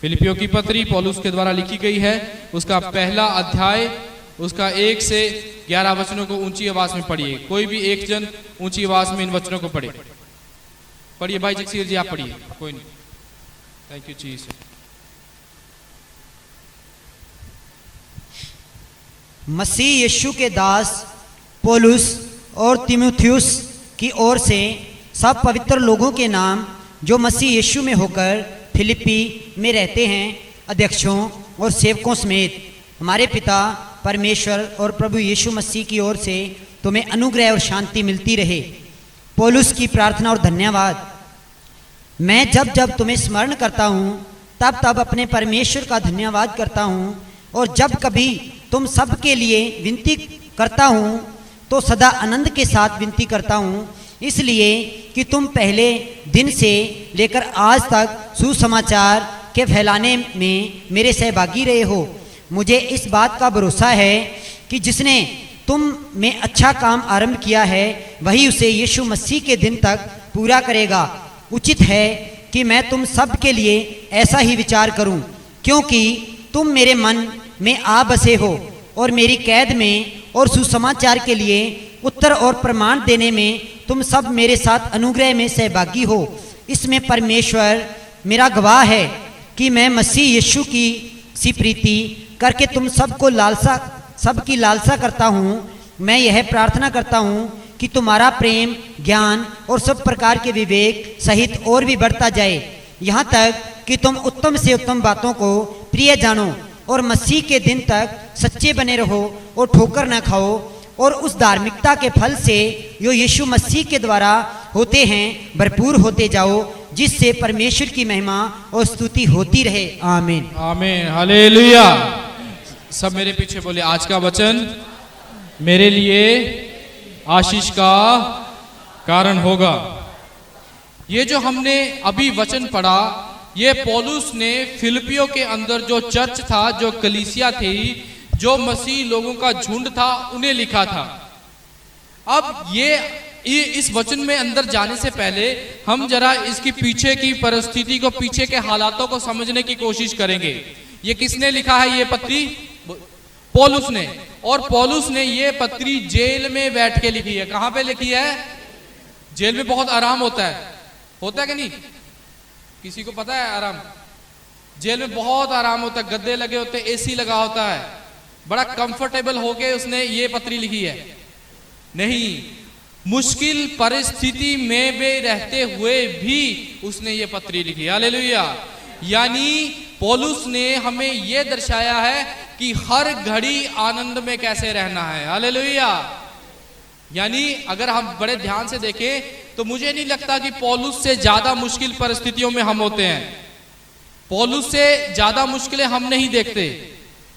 फिलिपियों की पत्री पौलुस के द्वारा लिखी गई है, उसका पहला अध्याय उसका 1 से 11 वचनों को ऊंची आवाज में पढ़िए। कोई भी एक जन ऊंची आवाज में इन वचनों को पढ़े। पढ़िए भाई जगसीर जी, आप पढ़िए। कोई नहीं, थैंक यू जी। मसीह यीशु के दास पौलुस और तीमुथियुस की ओर से सब पवित्र लोगों के नाम जो मसीह यीशु में होकर फिलिप्पी में रहते हैं, अध्यक्षों और सेवकों समेत हमारे पिता परमेश्वर और प्रभु यीशु मसीह की ओर से तुम्हें अनुग्रह और शांति मिलती रहे। पौलुस की प्रार्थना और धन्यवाद। मैं जब जब तुम्हें स्मरण करता हूँ तब तब अपने परमेश्वर का धन्यवाद करता हूँ, और जब कभी तुम सब के लिए विनती करता हूँ तो सदा आनंद के साथ विनती करता हूँ, इसलिए कि तुम पहले दिन से लेकर आज तक सुसमाचार के फैलाने में मेरे सहभागी रहे हो। मुझे इस बात का भरोसा है कि जिसने तुम में अच्छा काम आरंभ किया है वही उसे यीशु मसीह के दिन तक पूरा करेगा। उचित है कि मैं तुम सब के लिए ऐसा ही विचार करूं, क्योंकि तुम मेरे मन में आ बसे हो और मेरी कैद में और सुसमाचार के लिए उत्तर और प्रमाण देने में तुम सब मेरे साथ अनुग्रह में सहभागी हो। इसमें परमेश्वर मेरा गवाह है कि मैं मसीह यीशु की सी प्रीति करके तुम सबकी लालसा करता हूँ। मैं यह प्रार्थना करता हूँ कि तुम्हारा प्रेम, ज्ञान और सब प्रकार के विवेक सहित और भी बढ़ता जाए, यहाँ तक कि तुम उत्तम से उत्तम बातों को प्रिय जानो और मसीह के दिन तक सच्चे बने रहो और ठोकर न खाओ, और उस धार्मिकता के फल से जो यीशु मसीह के द्वारा होते हैं भरपूर होते जाओ, जिससे परमेश्वर की महिमा और स्तुति होती रहे। आमीन आमीन, हालेलुया। सब मेरे पीछे बोले, आज का वचन मेरे लिए आशीष का कारण होगा। ये जो हमने अभी वचन पढ़ा, ये पौलुस ने फिलिपियों के अंदर जो चर्च था, जो कलीसिया थी, जो मसीह लोगों का झुंड था, उन्हें लिखा था। अब ये इस वचन में अंदर जाने से पहले हम जरा इसकी पीछे की परिस्थिति को, पीछे के हालातों को समझने की कोशिश करेंगे। ये किसने लिखा है ये पत्री? पौलुस ने। और पौलुस ने ये पत्री जेल में बैठ के लिखी है। कहां पे लिखी है? जेल में बहुत आराम होता है कि नहीं? किसी को पता है आराम? जेल में बहुत आराम होता है, गद्दे लगे होते हैं, एसी लगा होता है, बड़ा कंफर्टेबल होके उसने ये पत्री लिखी है। नहीं, मुश्किल परिस्थिति में भी रहते हुए भी उसने ये पत्री लिखी। हालेलुया। यानी पौलुस ने हमें यह दर्शाया है कि हर घड़ी आनंद में कैसे रहना है। हालेलुया। यानी अगर हम बड़े ध्यान से देखें तो मुझे नहीं लगता कि पौलुस से ज्यादा मुश्किल परिस्थितियों में हम होते हैं। पौलुस से ज्यादा मुश्किलें हम नहीं देखते,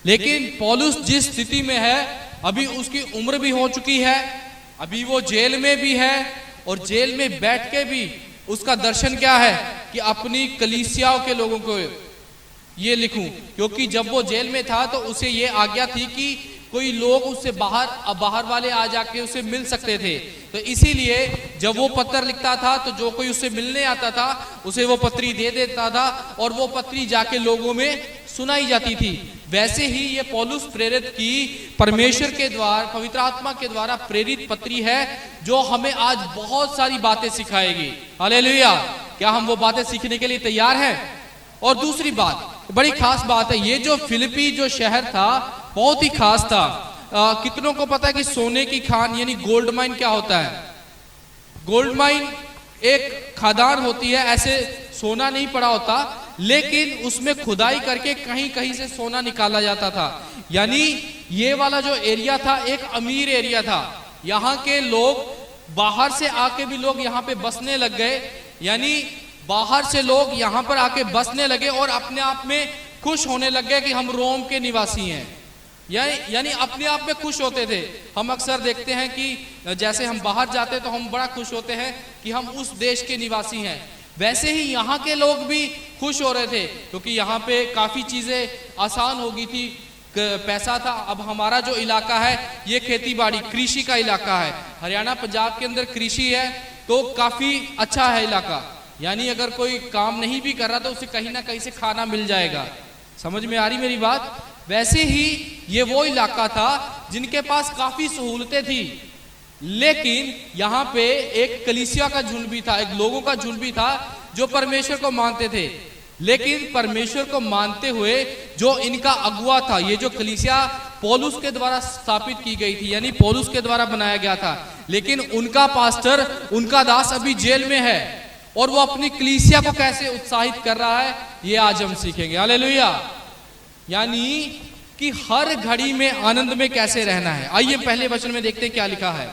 लेकिन पौलुस जिस स्थिति में है, अभी उसकी उम्र भी हो चुकी है, अभी वो जेल में भी है, और जेल में बैठ के भी उसका दर्शन क्या है कि अपनी कलीसियाओं के लोगों को ये लिखूं। क्योंकि जब वो जेल में था तो उसे ये आज्ञा थी कि कोई लोग उससे बाहर वाले आ जाके उसे मिल सकते थे, तो इसीलिए जब वो पत्र लिखता था तो जो कोई उससे मिलने आता था उसे वो पत्री दे देता था, और वो पत्री जाके लोगों में सुनाई जाती थी। वैसे ही ये पौलुस प्रेरित की परमेश्वर के द्वारा, पवित्र आत्मा के द्वारा प्रेरित पत्री है, जो हमें आज बहुत सारी बातें सिखाएगी। हालेलुया। क्या हम वो बातें सीखने के लिए तैयार हैं? और दूसरी बात, बड़ी खास बात है, ये जो फिलिपी जो शहर था बहुत ही खास था। कितनों को पता है कि सोने की खान यानी गोल्ड माइन क्या होता है? गोल्ड माइन एक खदान होती है, ऐसे सोना नहीं पड़ा होता, लेकिन उसमें खुदाई करके कहीं कहीं से सोना निकाला जाता था। यानी ये वाला जो एरिया था एक अमीर एरिया था। यहाँ के लोग बाहर से आके भी लोग यहाँ पे बसने लग गए, यानी बाहर से लोग यहाँ पर आके बसने लगे और अपने आप में खुश होने लग गए कि हम रोम के निवासी हैं। यानी अपने आप में खुश होते थे। हम अक्सर देखते हैं कि जैसे हम बाहर जाते हैं तो हम बड़ा खुश होते हैं कि हम उस देश के निवासी हैं, वैसे ही यहाँ के लोग भी खुश हो रहे थे, क्योंकि यहाँ पे काफी चीजें आसान हो गई थी, पैसा था। अब हमारा जो इलाका है ये खेती बाड़ी, कृषि का इलाका है। हरियाणा पंजाब के अंदर कृषि है तो काफी अच्छा है इलाका। यानी अगर कोई काम नहीं भी कर रहा तो उसे कहीं ना कहीं से खाना मिल जाएगा। समझ में आ रही मेरी बात? वैसे ही ये वो इलाका था जिनके पास काफी सहूलतें थी, लेकिन यहाँ पे एक कलीसिया का झुंड भी था, एक लोगों का झुंड भी था जो परमेश्वर को मानते थे। लेकिन परमेश्वर को मानते हुए जो इनका अगुआ था, ये जो कलीसिया पौलुस के द्वारा स्थापित की गई थी, यानी पौलुस के द्वारा बनाया गया था, लेकिन उनका पास्टर, उनका दास अभी जेल में है और वो अपनी कलीसिया को कैसे उत्साहित कर रहा है ये आज हम सीखेंगे। हालेलुया। यानी कि हर घड़ी में आनंद में कैसे रहना है। आइए पहले वचन में देखते हैं क्या लिखा है।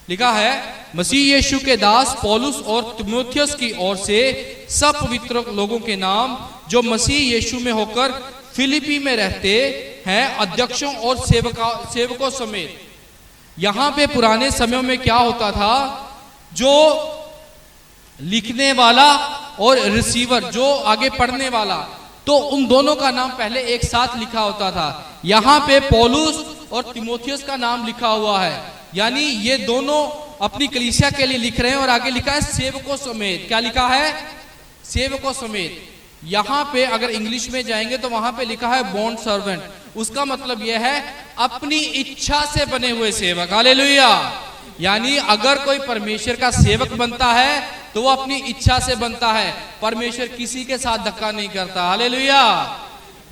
लिखा है, मसीह यीशु के दास पौलुस और तीमुथियुस की ओर से सब पवित्र लोगों के नाम जो मसीह यीशु में होकर फिलिपी में रहते हैं, अध्यक्षों और सेवकों समेत। यहां पे पुराने समयों में क्या होता था, जो लिखने वाला और रिसीवर, जो आगे पढ़ने वाला, तो उन दोनों का नाम पहले एक साथ लिखा होता था। यहां पे पौलुस और तीमुथियुस का नाम लिखा हुआ है, यानी ये दोनों अपनी कलीसिया के लिए लिख रहे हैं। और आगे लिखा है सेवकों समेत। क्या लिखा है? सेवकों समेत। यहां पे अगर इंग्लिश में जाएंगे तो वहां पे लिखा है बॉन्ड सर्वेंट। उसका मतलब यह है अपनी इच्छा से बने हुए सेवक। हालेलुया। यानी अगर कोई परमेश्वर का सेवक बनता है तो वो अपनी इच्छा से बनता है, परमेश्वर किसी के साथ धक्का नहीं करता। हालेलुया।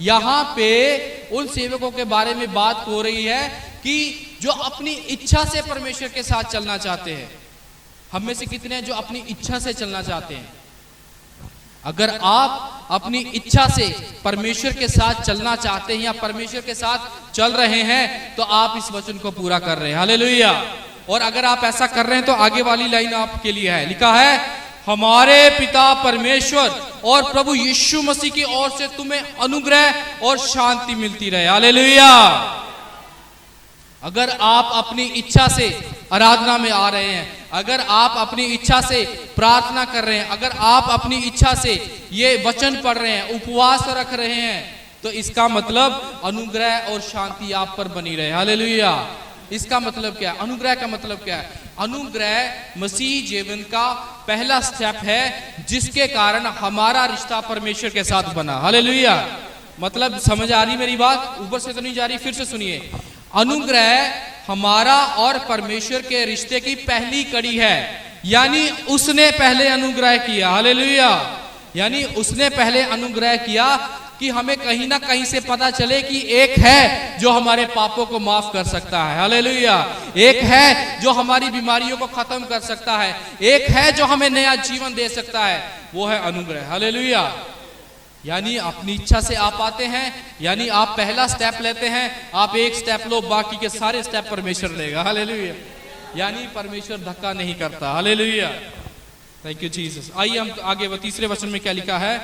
यहां पे उन सेवकों के बारे में बात हो रही है कि जो अपनी इच्छा से परमेश्वर के साथ चलना चाहते हैं। हम में से कितने हैं जो अपनी इच्छा से चलना चाहते हैं? अगर आप अपनी इच्छा से परमेश्वर के साथ चलना चाहते हैं या परमेश्वर के साथ चल रहे हैं तो आप इस वचन को पूरा कर रहे हैं। हालेलुया। और अगर आप ऐसा कर रहे हैं तो आगे वाली लाइन आपके लिए है। लिखा है, हमारे पिता परमेश्वर और प्रभु यीशु मसीह की ओर से तुम्हें अनुग्रह और शांति मिलती रहे। हालेलुया। अगर आप अपनी इच्छा से आराधना में आ रहे हैं, अगर आप अपनी इच्छा से प्रार्थना कर रहे हैं, अगर आप अपनी इच्छा से ये वचन पढ़ रहे हैं, उपवास रख रहे हैं, तो इसका मतलब अनुग्रह और शांति आप पर बनी रहे। हालेलुया। इसका मतलब क्या है? अनुग्रह का मतलब क्या है? अनुग्रह मसीह जीवन का पहला स्टेप है जिसके कारण हमारा रिश्ता परमेश्वर के साथ बना। हालेलुया। मतलब समझ आ रही मेरी बात? ऊपर से तो नहीं जा रही, फिर से सुनिए। अनुग्रह हमारा और परमेश्वर के रिश्ते की पहली कड़ी है, यानी उसने पहले अनुग्रह किया। हालेलुया। यानी उसने पहले अनुग्रह किया कि हमें कहीं ना कहीं से पता चले कि एक है जो हमारे पापों को माफ कर सकता है। हालेलुया। एक है जो हमारी बीमारियों को खत्म कर सकता है, एक है जो हमें नया जीवन दे सकता है, वो है अनुग्रह। हालेलुया। यानी अपनी इच्छा से आप आते हैं, यानी आप पहला स्टेप लेते हैं, आप एक स्टेप लो, बाकी के सारे स्टेप परमेश्वर लेगा। हालेलुया। यानी परमेश्वर धक्का नहीं करता। हालेलुया। Thank you Jesus. आइए हम आगे तीसरे वचन में क्या लिखा है,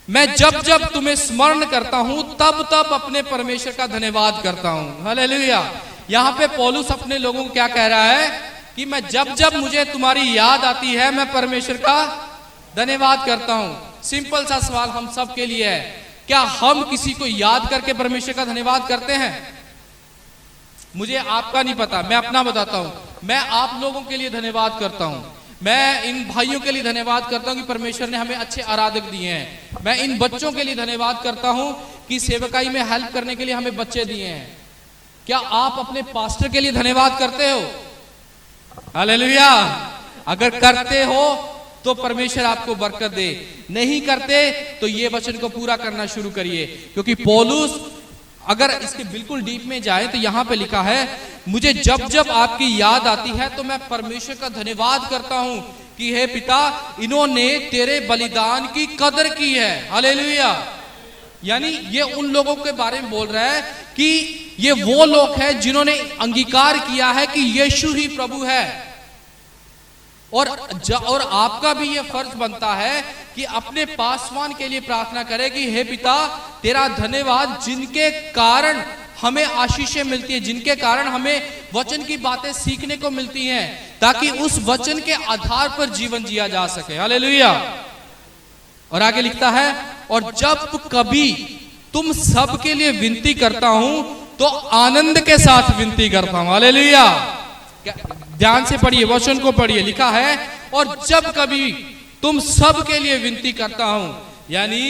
मैं जब जब तुम्हें स्मरण करता हूं तब तब अपने परमेश्वर का धन्यवाद करता हूं। हालेलुया। यहाँ पे पौलुस अपने लोगों को क्या कह रहा है कि मैं जब जब मुझे तुम्हारी याद आती है मैं परमेश्वर का धन्यवाद करता हूं। सिंपल सा सवाल हम सब के लिए है, क्या हम किसी को याद करके परमेश्वर का धन्यवाद करते हैं? मुझे आपका नहीं पता, मैं अपना बताता हूं। मैं आप लोगों के लिए धन्यवाद करता हूं। मैं इन भाइयों के लिए धन्यवाद करता हूं कि परमेश्वर ने हमें अच्छे आराधक दिए हैं। मैं इन बच्चों के लिए धन्यवाद करता हूं कि सेवकाई में हेल्प करने के लिए हमें बच्चे दिए हैं। क्या आप अपने पास्टर के लिए धन्यवाद करते हो? हालेलुया। अगर करते हो तो परमेश्वर आपको बरकत दे, नहीं करते तो ये वचन को पूरा करना शुरू करिए, क्योंकि पौलुस अगर इसके बिल्कुल डीप में जाए तो यहां पे लिखा है, मुझे जब जब आपकी याद आती है तो मैं परमेश्वर का धन्यवाद करता हूं कि हे पिता, इन्होंने तेरे बलिदान की कदर की है। हालेलुया। यानी ये उन लोगों के बारे में बोल रहा है कि ये वो लोग हैं जिन्होंने अंगीकार किया है कि यीशु ही प्रभु है। और आपका भी ये फर्ज बनता है कि अपने पासवान के लिए प्रार्थना करें कि हे पिता, तेरा धन्यवाद जिनके कारण हमें आशीषें मिलती है, जिनके कारण हमें वचन की बातें सीखने को मिलती हैं, ताकि उस वचन के आधार पर जीवन जिया जा सके। हालेलुया। और आगे लिखता है, और जब कभी तुम सब के लिए विनती करता हूं तो आनंद के साथ विनती करता हूं। हालेलुया। ध्यान से पढ़िए, वचन को पढ़िए। लिखा है, और जब कभी तुम सब के लिए विनती करता हूं। यानी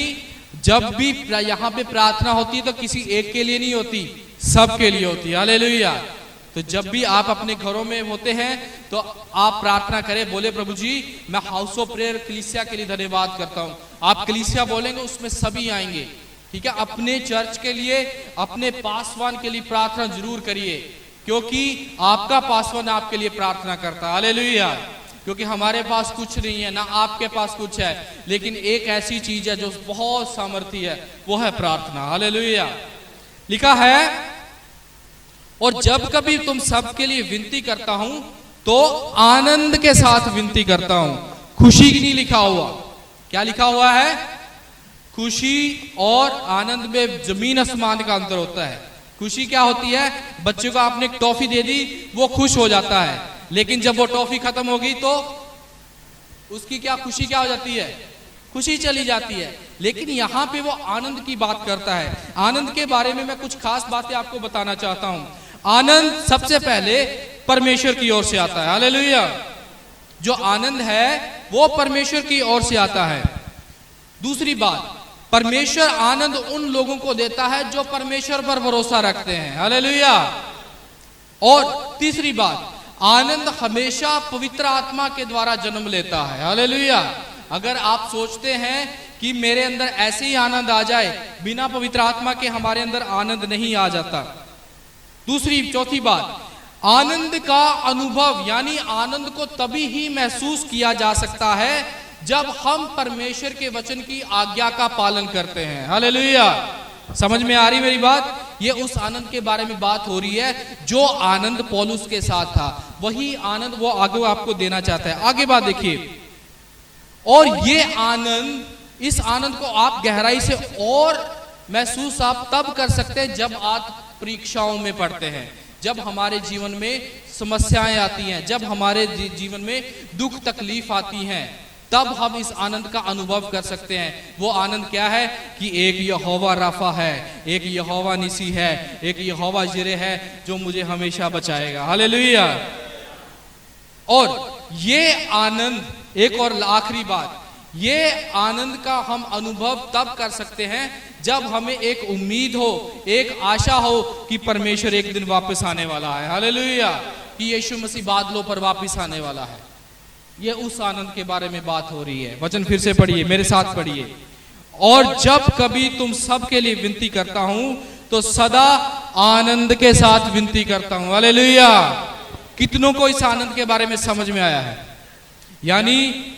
जब भी यहां पे प्रार्थना होती है तो किसी एक के लिए नहीं होती, सब के लिए होती है। हालेलुया। तो जब भी आप अपने घरों में होते हैं तो आप प्रार्थना करें, बोले प्रभु जी मैं हाउस ऑफ प्रेयर कलीसिया के लिए धन्यवाद करता हूं। आप कलीसिया बोलेंगे उसमें सभी आएंगे, ठीक है। अपने चर्च के लिए, अपने पासवान के लिए प्रार्थना जरूर करिए, क्योंकि आपका पासवान आपके लिए प्रार्थना करता है। हालेलुया। क्योंकि हमारे पास कुछ नहीं है, ना आपके पास कुछ है, लेकिन एक ऐसी चीज है जो बहुत सामर्थी है, वो है प्रार्थना। हालेलुया। लिखा है, और जब कभी तुम सब के लिए विनती करता हूं तो आनंद के साथ विनती करता हूं। खुशी नहीं लिखा हुआ, क्या लिखा हुआ है? खुशी और आनंद में जमीन आसमान का अंतर होता है। खुशी क्या होती है? बच्चे को आपने एक टॉफी दे दी, वो खुश हो जाता है, लेकिन जब वो टॉफी खत्म हो गई तो उसकी क्या खुशी क्या हो जाती है? खुशी चली जाती है। लेकिन यहां पे वो आनंद की बात करता है। आनंद के बारे में मैं कुछ खास बातें आपको बताना चाहता हूं। आनंद सबसे पहले परमेश्वर की ओर से आता है। हालेलुया। जो आनंद है वो परमेश्वर की ओर से आता है। दूसरी बात, परमेश्वर आनंद उन लोगों को देता है जो परमेश्वर पर भरोसा रखते हैं। हालेलुया। और तीसरी बात, आनंद हमेशा पवित्र आत्मा के द्वारा जन्म लेता है। हालेलुया। अगर आप सोचते हैं कि मेरे अंदर ऐसे ही आनंद आ जाए, बिना पवित्र आत्मा के हमारे अंदर आनंद नहीं आ जाता। चौथी बात, आनंद का अनुभव यानी आनंद को तभी ही महसूस किया जा सकता है जब हम परमेश्वर के वचन की आज्ञा का पालन करते हैं। हालेलुया। समझ में आ रही मेरी बात? ये उस आनंद के बारे में बात हो रही है जो आनंद पौलुस के साथ था, वही आनंद वो आगे आपको देना चाहता है। आगे बात देखिए, और ये आनंद, इस आनंद को आप गहराई से और महसूस आप तब कर सकते हैं जब आप परीक्षाओं में पढ़ते हैं, जब हमारे जीवन में समस्याएं आती हैं, जब हमारे जीवन में दुख तकलीफ आती हैं, तब हम इस आनंद का अनुभव कर सकते हैं। वो आनंद क्या है? कि एक यहोवा राफा है, एक यहोवा निसी है, एक यहोवा जिरे है जो मुझे हमेशा बचाएगा। हालेलुया। और ये आनंद, एक और आखिरी बात, ये आनंद का हम अनुभव तब कर सकते हैं जब हमें एक उम्मीद हो, एक आशा हो कि परमेश्वर एक दिन वापस आने वाला है। हालेलुया। कि यीशु मसीह बादलों पर वापस आने वाला है। ये उस आनंद के बारे में बात हो रही है। वचन फिर से पढ़िए, मेरे साथ पढ़िए। और जब कभी तुम सब के लिए विनती करता हूं तो सदा आनंद के साथ विनती करता हूं। हालेलुया। कितनों को इस आनंद के बारे में समझ में आया है? यानी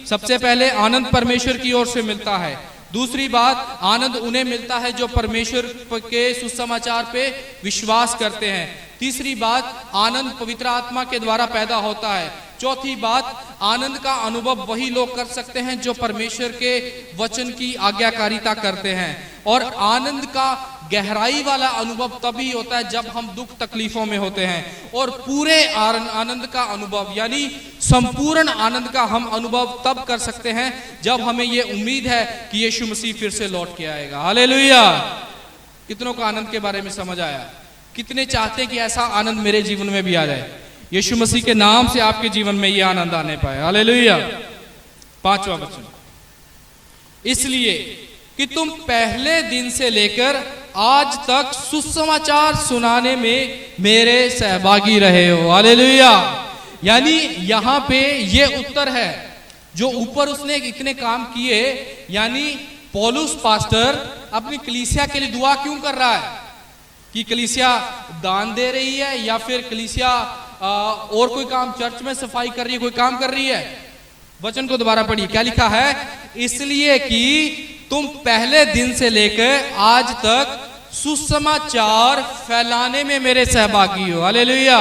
सबसे पहले आनंद परमेश्वर की ओर से मिलता है। दूसरी बात, आनंद उन्हें मिलता है जो परमेश्वर के सुसमाचार पे विश्वास करते हैं। तीसरी बात, आनंद पवित्र आत्मा के द्वारा पैदा होता है। चौथी बात, आनंद का अनुभव वही लोग कर सकते हैं जो परमेश्वर के वचन की आज्ञाकारिता करते हैं। और आनंद का गहराई वाला अनुभव तभी होता है जब हम दुख तकलीफों में होते हैं। और पूरे आनंद का अनुभव यानी संपूर्ण आनंद का हम अनुभव तब कर सकते हैं जब हमें ये उम्मीद है कि यीशु मसीह फिर से लौट के आएगा। हालेलुया। कितनों को आनंद के बारे में समझ आया? कितने चाहते हैं कि ऐसा आनंद मेरे जीवन में भी आ जाए? यीशु मसीह के नाम से आपके जीवन में ये आनंद आने पाए। हालेलुया। 5वां वचन, इसलिए कि तुम पहले दिन से लेकर आज तक सुसमाचार सुनाने में मेरे सहभागी रहे हो। हालेलुया। यानी यहां पे ये उत्तर है जो ऊपर उसने इतने काम किए। यानी पौलुस पास्टर अपनी कलीसिया के लिए दुआ क्यों कर रहा है? कि कलीसिया दान दे रही है या फिर कलीसिया और कोई काम, चर्च में सफाई कर रही है, कोई काम कर रही है? वचन को दोबारा पढ़िए, क्या लिखा है? इसलिए कि तुम पहले दिन से लेकर आज तक सुसमाचार फैलाने में मेरे सहभागी हो। हालेलुया।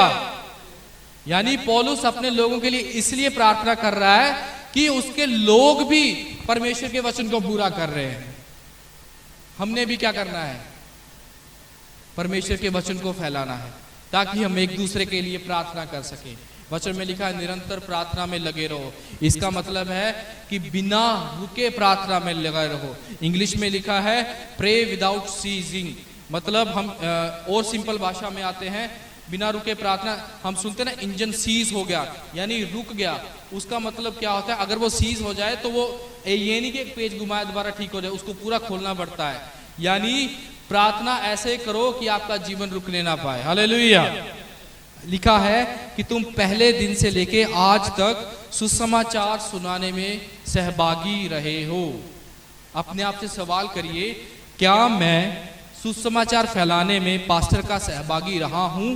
यानी पौलुस अपने लोगों के लिए इसलिए प्रार्थना कर रहा है कि उसके लोग भी परमेश्वर के वचन को पूरा कर रहे हैं। हमने भी क्या करना है? परमेश्वर के वचन को फैलाना है ताकि हम एक दूसरे के लिए प्रार्थना कर सकें। वचन में लिखा है निरंतर प्रार्थना में लगे रहो। इसका मतलब है कि बिना रुके प्रार्थना में लगे रहो। इंग्लिश में लिखा है प्रे विदाउट सीजिंग। मतलब हम और सिंपल भाषा में आते हैं बिना रुके प्रार्थना, हम सुनते ना इंजन सीज हो गया यानी रुक गया, उसका मतलब क्या होता है? अगर वो सीज हो जाए तो वो ये नहीं कि एक पेज घुमाया दोबारा ठीक हो जाए, उसको पूरा खोलना पड़ता है। यानी प्रार्थना ऐसे करो कि आपका जीवन रुकने ना पाए। हालेलुया। लिखा है कि तुम पहले दिन से लेके आज तक सुसमाचार सुनाने में सहभागी रहे हो। अपने आप से सवाल करिए, क्या मैं सुसमाचार फैलाने में पास्टर का सहभागी रहा हूं?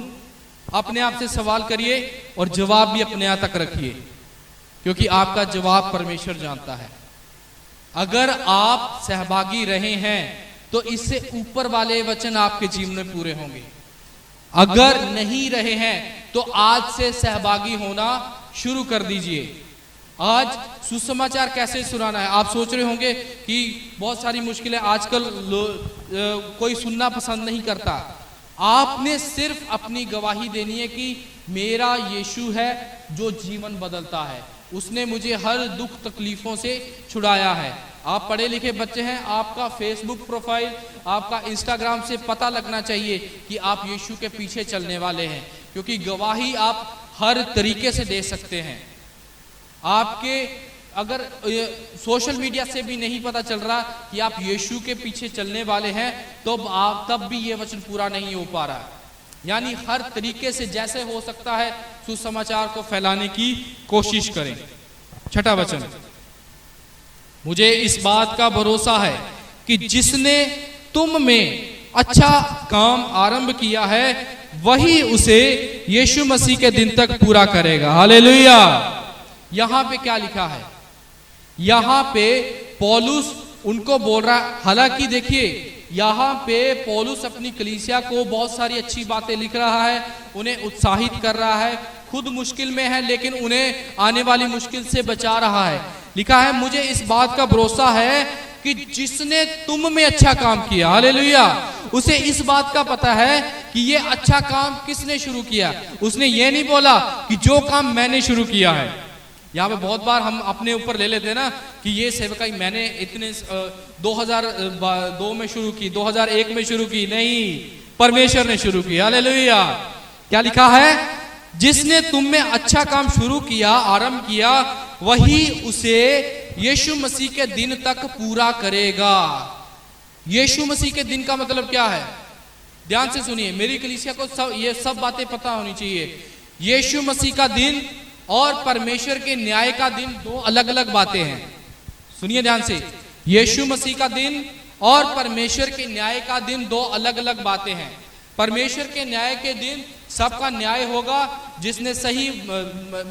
अपने आप से सवाल करिए और जवाब भी अपने आप तक रखिए, क्योंकि आपका जवाब परमेश्वर जानता है। अगर आप सहभागी रहे हैं तो इससे ऊपर वाले वचन आपके जीवन में पूरे होंगे। अगर नहीं रहे हैं तो आज से सहभागी होना शुरू कर दीजिए। आज सुसमाचार कैसे सुनाना है? आप सोच रहे होंगे कि बहुत सारी मुश्किलें आजकल कोई सुनना पसंद नहीं करता। आपने सिर्फ अपनी गवाही देनी है कि मेरा यीशु है जो जीवन बदलता है, उसने मुझे हर दुख तकलीफों से छुड़ाया है। आप पढ़े लिखे बच्चे हैं, आपका फेसबुक प्रोफाइल, आपका इंस्टाग्राम से पता लगना चाहिए कि आप यीशु के पीछे चलने वाले हैं, क्योंकि गवाही आप हर तरीके से दे सकते हैं। आपके अगर सोशल मीडिया से भी नहीं पता चल रहा कि आप यीशु के पीछे चलने वाले हैं तो आप तब भी ये वचन पूरा नहीं हो पा रहा। यानी हर तरीके से जैसे हो सकता है सुसमाचार को फैलाने की कोशिश करें। छठा वचन, मुझे इस बात का भरोसा है कि जिसने तुम में अच्छा काम आरंभ किया है वही उसे यीशु मसीह के दिन तक पूरा करेगा। हालेलुया। यहां पे क्या लिखा है? यहां पे पौलुस उनको बोल रहा है। हालांकि देखिए यहां पे पौलुस अपनी कलीसिया को बहुत सारी अच्छी बातें लिख रहा है, उन्हें उत्साहित कर रहा है, खुद मुश्किल में है लेकिन उन्हें आने वाली मुश्किल से बचा रहा है। लिखा है, मुझे इस बात का भरोसा है कि जिसने तुम में अच्छा काम किया, हालेलुया, उसे इस बात का पता है कि ये अच्छा काम किसने शुरू किया। उसने ये नहीं बोला कि जो काम मैंने शुरू किया है। यहाँ पे बहुत बार हम अपने ऊपर ले लेते हैं ना कि ये सेवकाई मैंने इतने 2002 में शुरू की, 2001 में शुरू की। नहीं, परमेश्वर ने शुरू की। हालेलुया। क्या लिखा है? जिसने तुम में अच्छा काम शुरू किया, आरंभ किया, वही उसे यीशु मसीह के दिन तक पूरा करेगा। यीशु मसीह के दिन का मतलब क्या है? ध्यान से सुनिए, मेरी कलीसिया को ये सब बातें पता होनी चाहिए। यीशु मसीह का दिन और परमेश्वर के न्याय का दिन दो अलग अलग बातें हैं। सुनिए ध्यान से, यीशु मसीह का दिन और परमेश्वर के न्याय का दिन दो अलग अलग बातें हैं। परमेश्वर के न्याय के दिन सबका न्याय होगा। जिसने सही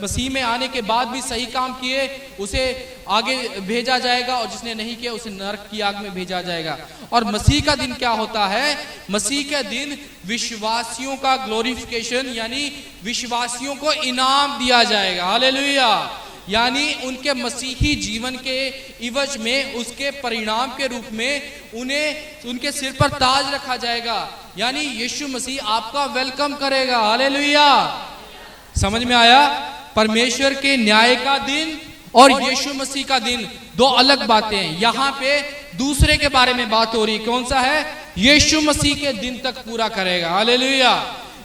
मसीह में आने के बाद भी सही काम किए उसे आगे भेजा जाएगा, और जिसने नहीं किया उसे नरक की आग में भेजा जाएगा। और मसीह का दिन क्या होता है? मसीह के दिन विश्वासियों का ग्लोरिफिकेशन, यानी विश्वासियों को इनाम दिया जाएगा। हालेलुया। यानी उनके मसीही जीवन के इवज में, उसके परिणाम के रूप में उन्हें उनके सिर पर ताज रखा जाएगा। यानी यीशु मसीह आपका वेलकम करेगा। हालेलुया। समझ में आया? परमेश्वर के न्याय का दिन और यीशु मसीह का दिन दो अलग बातें हैं। यहां पे दूसरे के बारे में बात हो रही। कौन सा है? यीशु मसीह के दिन तक पूरा करेगा। हालेलुया।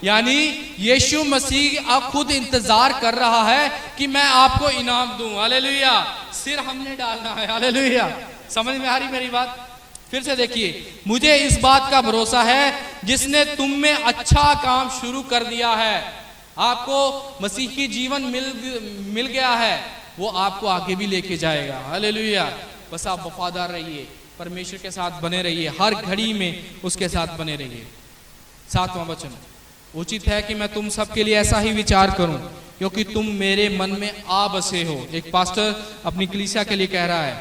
यानी यीशु मसीह अब खुद इंतजार कर रहा है कि मैं आपको इनाम दूं। हालेलुया। सिर हमने डालना है। हालेलुया। समझ में आ रही मेरी बात? फिर से देखिए, मुझे इस बात का भरोसा है जिसने तुम में अच्छा काम शुरू कर दिया है। आपको मसीही जीवन मिल गया है, वो आपको आगे भी लेके जाएगा। हालेलुया। बस आप वफादार रहिए, परमेश्वर के साथ बने रहिए, हर घड़ी में उसके साथ बने रहिए। 7वां वचन, उचित है कि मैं तुम सबके लिए ऐसा ही विचार करूं क्योंकि तुम मेरे मन में आ बसे हो। एक पास्टर अपनी कलीसिया के लिए कह रहा है,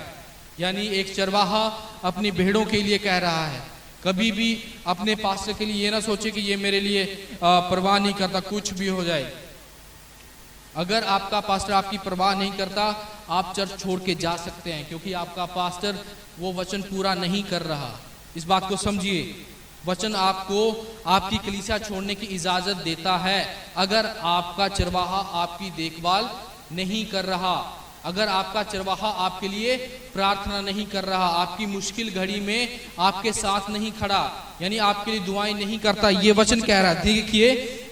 यानी एक चरवाहा अपनी भेड़ों के लिए कह रहा है। कभी भी अपने पास्टर के लिए ये ना सोचे कि ये मेरे लिए परवाह नहीं करता, कुछ भी हो जाए। अगर आपका पास्टर आपकी परवाह नहीं करता, आप चर्च छोड़ के जा सकते हैं, क्योंकि आपका पास्टर वो वचन पूरा नहीं कर रहा। इस बात को समझिए, वचन आपको आपकी कलीसिया छोड़ने की इजाजत देता है अगर आपका चरवाहा आपकी देखभाल नहीं कर रहा, अगर आपका चरवाहा आपके लिए प्रार्थना नहीं कर रहा, आपकी मुश्किल घड़ी में आपके साथ नहीं खड़ा, यानी आपके लिए दुआएं नहीं करता। ये वचन कह रहा है। देखिए,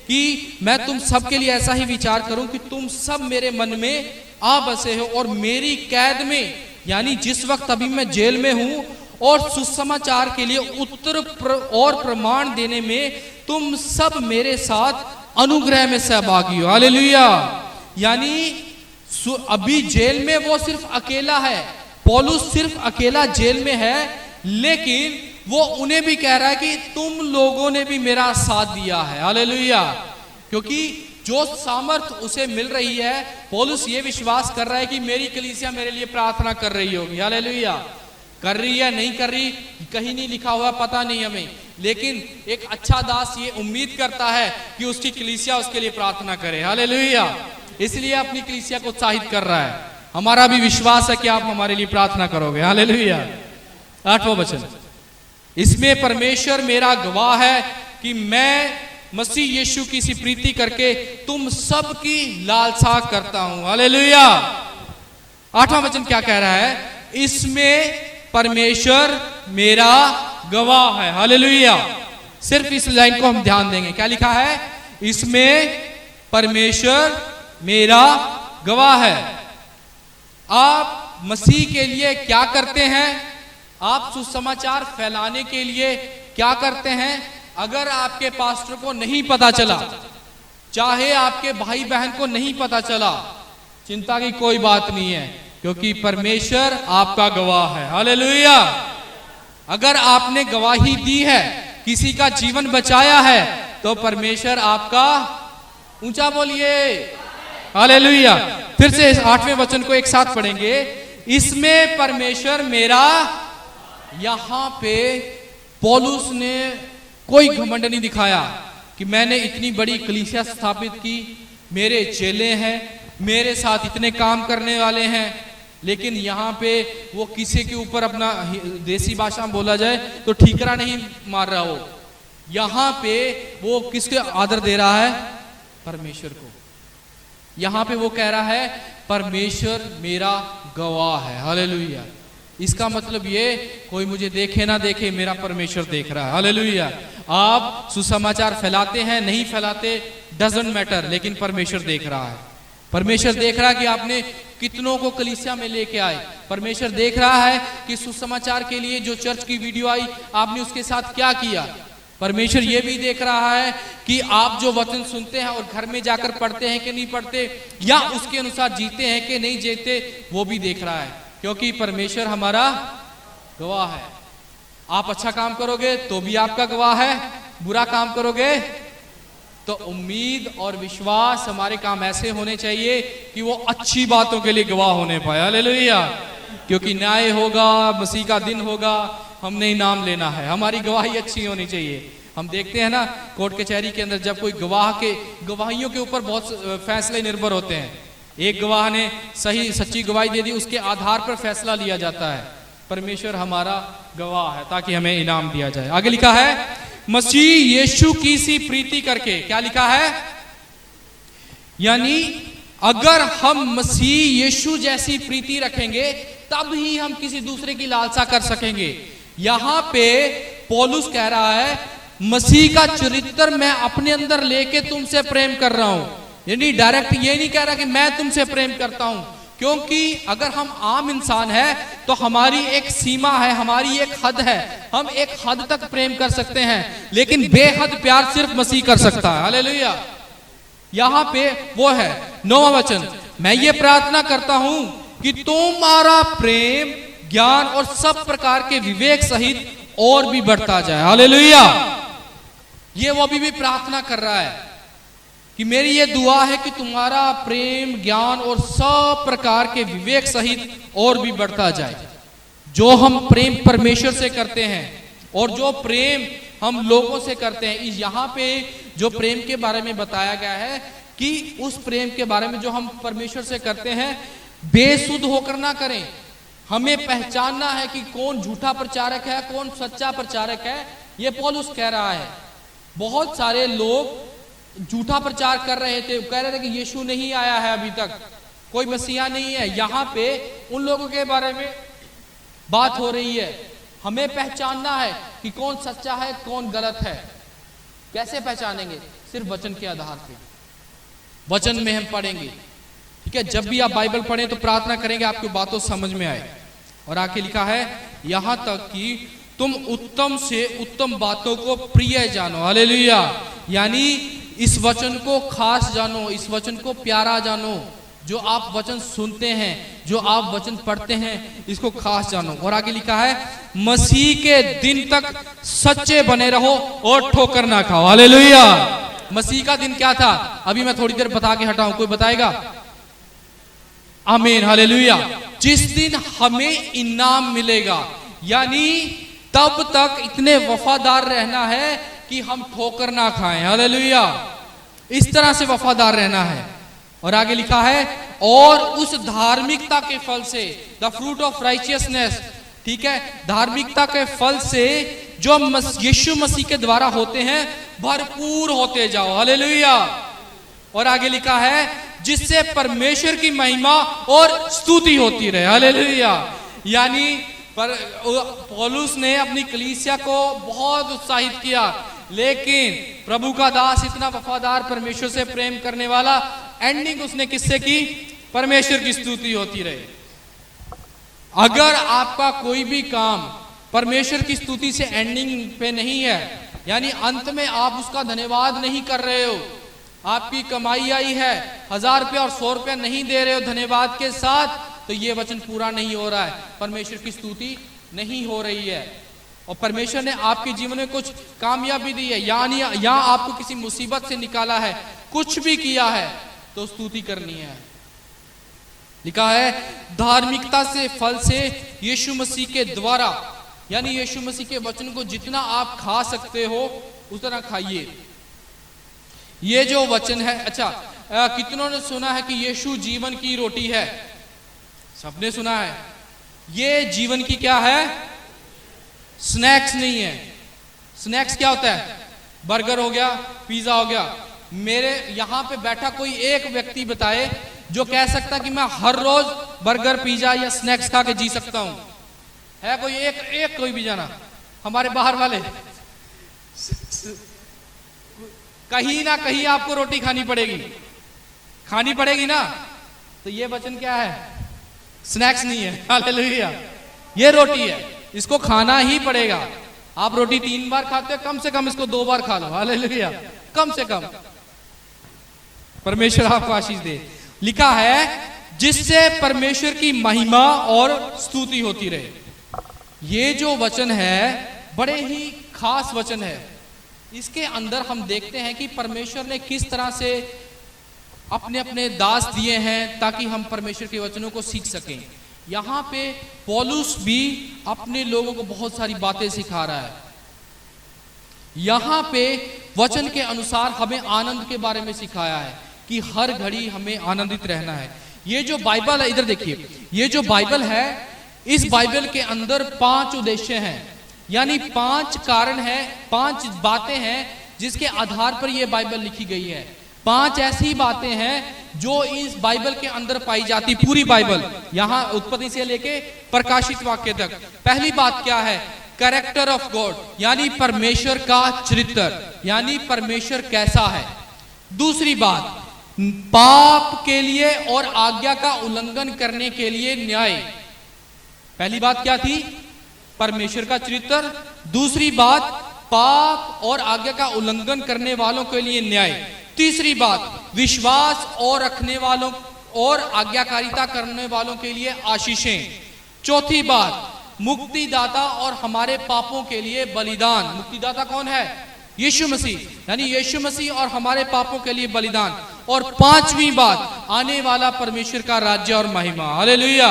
कि मैं तुम सब के लिए ऐसा ही विचार करूं कि तुम सब मेरे मन में आ बसे हो और मेरी कैद में, यानी जिस वक्त अभी मैं जेल में हूं और सुसमाचार के लिए उत्तर और प्रमाण देने में तुम सब मेरे साथ अनुग्रह में सहभागी हो। हालेलुया। यानी अभी जेल में वो सिर्फ अकेला है, पौलुस सिर्फ अकेला जेल में है, लेकिन वो उन्हें भी कह रहा है कि तुम लोगों ने भी मेरा साथ दिया है। हालेलुया। क्योंकि जो सामर्थ उसे मिल रही है, पौलुस ये विश्वास कर रहा है कि मेरी कलीसिया मेरे लिए प्रार्थना कर रही होगी। हालेलुया। कर रही है नहीं कर रही कहीं नहीं लिखा हुआ, पता नहीं हमें, लेकिन एक अच्छा दास ये उम्मीद करता है कि उसकी कलीसिया उसके लिए प्रार्थना करे। हालेलुया। इसलिए अपनी कलीसिया को उत्साहित कर रहा है। हमारा भी विश्वास है कि आप हमारे लिए प्रार्थना करोगे। हालेलुया। 8वां वचन, इसमें परमेश्वर मेरा गवाह है कि मैं मसीह यीशु की सी प्रीति करके तुम सब की लालसा करता हूं। हालेलुया। 8वां वचन क्या कह रहा है? इसमें परमेश्वर मेरा गवाह है। हालेलुया। सिर्फ इस लाइन को हम ध्यान देंगे। क्या लिखा है? इसमें परमेश्वर मेरा गवाह है। आप मसीह के लिए क्या करते हैं? आप सुसमाचार फैलाने के लिए क्या करते हैं? अगर आपके पास्टर को नहीं पता चला, चाहे आपके भाई बहन को नहीं पता चला, चिंता की कोई बात नहीं है, क्योंकि परमेश्वर आपका गवाह है। हालेलुया। अगर आपने गवाही दी है, किसी का जीवन बचाया है, तो परमेश्वर आपका, ऊंचा बोलिए हालेलुया। फिर से 8वें वचन को एक साथ पढ़ेंगे। इसमें परमेश्वर मेरा, यहां पे पौलुस ने कोई घमंड नहीं दिखाया कि मैंने इतनी बड़ी कलीसिया स्थापित की, मेरे चेले हैं, मेरे साथ इतने काम करने वाले हैं, लेकिन यहां पे वो किसी के ऊपर अपना देसी भाषा में बोला जाए तो ठीकरा नहीं मार रहा हो। यहां पे वो किसके आदर दे रहा है? परमेश्वर को। यहां पे वो कह रहा है परमेश्वर मेरा गवाह है। हालेलुया। इसका मतलब ये, कोई मुझे देखे ना देखे, मेरा परमेश्वर देख रहा है। हालेलुया। आप सुसमाचार फैलाते हैं नहीं फैलाते, डजंट मैटर, लेकिन परमेश्वर देख रहा है। परमेश्वर देख रहा है कि आपने कितनों को कलीसिया में लेके आए। परमेश्वर देख रहा है कि सुसमाचार के लिए जो चर्च की वीडियो आई, आपने उसके साथ क्या किया। परमेश्वर ये भी देख रहा है कि आप जो वचन सुनते हैं और घर में जाकर पढ़ते हैं कि नहीं पढ़ते, या उसके अनुसार जीते हैं कि नहीं जीते, वो भी देख रहा है, क्योंकि परमेश्वर हमारा गवाह है। आप अच्छा काम करोगे तो भी आपका गवाह है, बुरा काम करोगे तो उम्मीद और विश्वास, हमारे काम ऐसे होने चाहिए कि वो अच्छी बातों के लिए गवाह होने पाए। हालेलुया। क्योंकि न्याय होगा, मसीह का दिन होगा, हमने इनाम लेना है, हमारी गवाही अच्छी होनी चाहिए। हम देखते हैं ना कोर्ट कचहरी के अंदर, जब कोई गवाहियों के ऊपर बहुत फैसले निर्भर होते हैं। एक गवाह ने सही सच्ची गवाही दे दी, उसके आधार पर फैसला लिया जाता है। परमेश्वर हमारा गवाह है ताकि हमें इनाम दिया जाए। आगे लिखा है मसीह यीशु की सी प्रीति करके। क्या लिखा है? यानी अगर हम मसीह यीशु जैसी प्रीति रखेंगे तब ही हम किसी दूसरे की लालसा कर सकेंगे। यहां पे पौलुस कह रहा है मसीह का चरित्र मैं अपने अंदर लेके तुमसे प्रेम कर रहा हूं। यानी डायरेक्ट ये नहीं कह रहा कि मैं तुमसे प्रेम करता हूं, क्योंकि अगर हम आम इंसान है तो हमारी एक सीमा है, हमारी एक हद है, हम एक हद तक प्रेम कर सकते हैं, लेकिन बेहद प्यार सिर्फ मसीह कर सकता है। हालेलुया। यहां पे वो है 9वां वचन, मैं ये प्रार्थना करता हूं कि तुम्हारा प्रेम ज्ञान और सब प्रकार के विवेक सहित और भी बढ़ता जाए। हालेलुया। ये वो अभी भी प्रार्थना कर रहा है कि मेरी ये दुआ है कि तुम्हारा प्रेम ज्ञान और सब प्रकार के विवेक सहित और भी बढ़ता जाए। जो हम प्रेम परमेश्वर से करते हैं और जो प्रेम हम लोगों से करते हैं, यहाँ पे जो प्रेम के बारे में बताया गया है कि उस प्रेम के बारे में जो हम परमेश्वर से करते हैं बेसुध होकर ना करें। हमें पहचानना है कि कौन झूठा प्रचारक है, कौन सच्चा प्रचारक है। ये पौलुस कह रहा है। बहुत सारे लोग झूठा प्रचार कर रहे थे, कह रहे थे कि यीशु नहीं आया है, अभी तक कोई मसीहा नहीं है। यहां पे उन लोगों के बारे में बात हो रही है। हमें पहचानना है कि कौन सच्चा है, कौन गलत है। कैसे पहचानेंगे? सिर्फ वचन के आधार पे, वचन में हम पढ़ेंगे, ठीक है। जब भी आप बाइबल पढ़ें तो प्रार्थना करेंगे आपकी बातों समझ में आए। और आगे लिखा है यहां तक कि तुम उत्तम से उत्तम बातों को प्रिय जानो, हालेलुया। यानी इस वचन को खास जानो, इस वचन को प्यारा जानो, जो आप वचन सुनते हैं, जो आप वचन पढ़ते हैं, इसको खास जानो। और आगे लिखा है मसीह के दिन तक सच्चे बने रहो और ठोकर ना खाओ, हालेलुया। मसीह का दिन क्या था, अभी मैं थोड़ी देर बता के हटाऊं, कोई बताएगा? आमीन, हालेलुया। जिस दिन हमें इनाम मिलेगा, यानी तब तक इतने वफादार रहना है कि हम ठोकर ना खाएं, हालेलुया। इस तरह से वफादार रहना है। और आगे लिखा है और उस धार्मिकता के फल से, द फ्रूट ऑफ राइचियसनेस, ठीक है, धार्मिकता के फल से जो यीशु मसीह के द्वारा होते हैं भरपूर होते जाओ, हालेलुया। और आगे लिखा है जिससे परमेश्वर की महिमा और स्तुति होती रहे, हालेलुया। यानी पौलुस ने अपनी कलीसिया को बहुत उत्साहित किया, लेकिन प्रभु का दास इतना वफादार, परमेश्वर से प्रेम करने वाला, एंडिंग उसने किससे की? परमेश्वर की स्तुति होती रहे। अगर आपका कोई भी काम परमेश्वर की स्तुति से एंडिंग पे नहीं है, यानी अंत में आप उसका धन्यवाद नहीं कर रहे हो, आपकी कमाई आई है 1000 रुपया और 100 रुपया नहीं दे रहे हो धन्यवाद के साथ, तो ये वचन पूरा नहीं हो रहा है, परमेश्वर की स्तुति नहीं हो रही है। और परमेश्वर ने आपके जीवन में कुछ कामयाबी दी है, यानी या आपको किसी मुसीबत से निकाला है, कुछ भी किया है, तो स्तुति करनी है। लिखा है धार्मिकता से फल से यीशु मसीह के द्वारा, यानी यीशु मसीह के वचन को जितना आप खा सकते हो उतना खाइए। ये जो वचन है, अच्छा कितनों ने सुना है कि यीशु जीवन की रोटी है? सबने सुना है। ये जीवन की क्या है? स्नैक्स नहीं है। स्नैक्स क्या होता है? बर्गर हो गया, पिज्जा हो गया। मेरे यहां पे बैठा कोई एक व्यक्ति बताए जो कह सकता कि मैं हर रोज बर्गर, पिज्जा या स्नैक्स खा के जी सकता हूं? है कोई एक कोई भी जाना? हमारे बाहर वाले कहीं ना कहीं आपको रोटी खानी पड़ेगी ना। तो ये वचन क्या है? स्नैक्स नहीं है, हालेलुया। ये रोटी है, इसको खाना ही पड़ेगा। आप रोटी 3 बार खाते हो, कम से कम इसको 2 बार खा लो, हालेलुया, कम से कम। परमेश्वर आपको आशीष दे। लिखा है जिससे परमेश्वर की महिमा और स्तुति होती रहे। ये जो वचन है बड़े ही खास वचन है। इसके अंदर हम देखते हैं कि परमेश्वर ने किस तरह से अपने अपने दास दिए हैं ताकि हम परमेश्वर के वचनों को सीख सकें। यहाँ पे पौलुस भी अपने लोगों को बहुत सारी बातें सिखा रहा है। यहाँ पे वचन के अनुसार हमें आनंद के बारे में सिखाया है कि हर घड़ी हमें आनंदित रहना है। ये जो बाइबल है, इधर देखिए, ये जो बाइबल है, इस बाइबल के अंदर 5 उद्देश्य हैं, यानी 5 कारण है, 5 बातें हैं जिसके आधार पर यह बाइबल लिखी गई है। 5 ऐसी बातें हैं जो इस बाइबल के अंदर पाई जाती, पूरी बाइबल, यहां उत्पत्ति से लेके प्रकाशित वाक्य तक। पहली बात क्या है? कैरेक्टर ऑफ गॉड, यानी परमेश्वर का चरित्र, यानी परमेश्वर कैसा है। दूसरी बात, पाप के लिए और आज्ञा का उल्लंघन करने के लिए न्याय। पहली बात क्या थी? परमेश्वर का चरित्र। दूसरी बात, पाप और आज्ञा का उल्लंघन करने वालों के लिए न्याय। तीसरी बात, विश्वास और रखने वालों और आज्ञाकारिता करने वालों के लिए आशीषें। चौथी बात, मुक्तिदाता और हमारे पापों के लिए बलिदान। मुक्तिदाता कौन है? यीशु मसीह, यानी यीशु मसीह और हमारे पापों के लिए बलिदान। और 5वीं बात, आने वाला परमेश्वर का राज्य और महिमा, हालेलुया।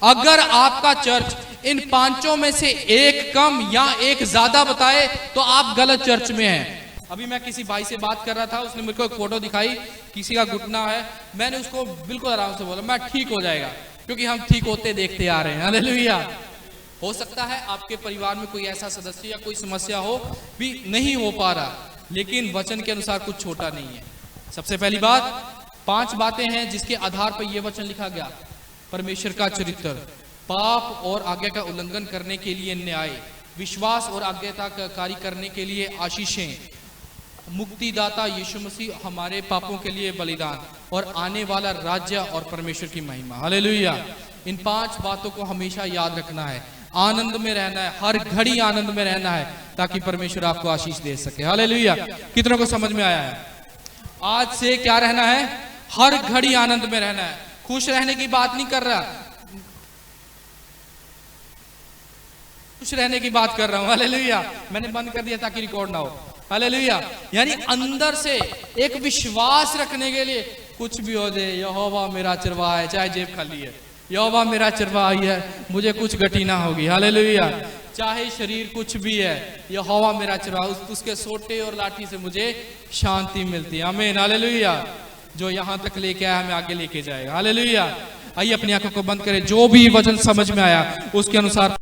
अगर आपका चर्च इन 5 में से एक कम या एक ज्यादा बताए तो आप गलत चर्च में हैं। अभी मैं किसी भाई से बात कर रहा था, उसने मेरे को एक फोटो दिखाई, किसी का घुटना है। मैंने उसको बिल्कुल आराम से बोला, मैं ठीक हो जाएगा, क्योंकि हम ठीक होते देखते आ रहे हैं, हालेलुया। हो सकता है आपके परिवार में कोई ऐसा सदस्य या कोई समस्या हो भी नहीं हो पा रहा, लेकिन वचन के अनुसार कुछ छोटा नहीं है। सबसे पहली बात, 5 बातें हैं जिसके आधार पर यह वचन लिखा गया। परमेश्वर का चरित्र, पाप और आज्ञा का उल्लंघन करने के लिए न्याय, विश्वास और आज्ञाकारी करने के लिए आशीषें, मुक्तिदाता यीशु मसीह हमारे पापों के लिए बलिदान और आने वाला राज्य और परमेश्वर की महिमा। हालेलुया। इन 5 बातों को हमेशा याद रखना है, आनंद में रहना है, हर घड़ी आनंद में रहना है, ताकि परमेश्वर आपको आशीष दे सके। हालेलुया। कितनों को समझ में आया है? आज से क्या रहना है? हर घड़ी आनंद में रहना है। खुश रहने की बात नहीं कर रहा, खुश रहने की बात कर रहा हूं। हालेलुया। मैंने बंद कर दिया ताकि रिकॉर्ड ना हो। हालेलुया। यानी अंदर से एक विश्वास रखने के लिए, कुछ भी हो जाए, यहोवा मेरा चरवाहा है, चाहे जेब खाली है, यहोवा मेरा चरवाहा है, मुझे कुछ घटी ना होगी। हालेलुया। चाहे शरीर कुछ भी है, यहोवा मेरा चरवाहा, उसके सोटे और लाठी से मुझे शांति मिलती है। आमीन। हालेलुया। जो यहां तक लेके आया हमें आगे लेके जाएगा। हालेलुया। आइए अपनी आंखों को बंद करें, जो भी वचन समझ में आया उसके अनुसार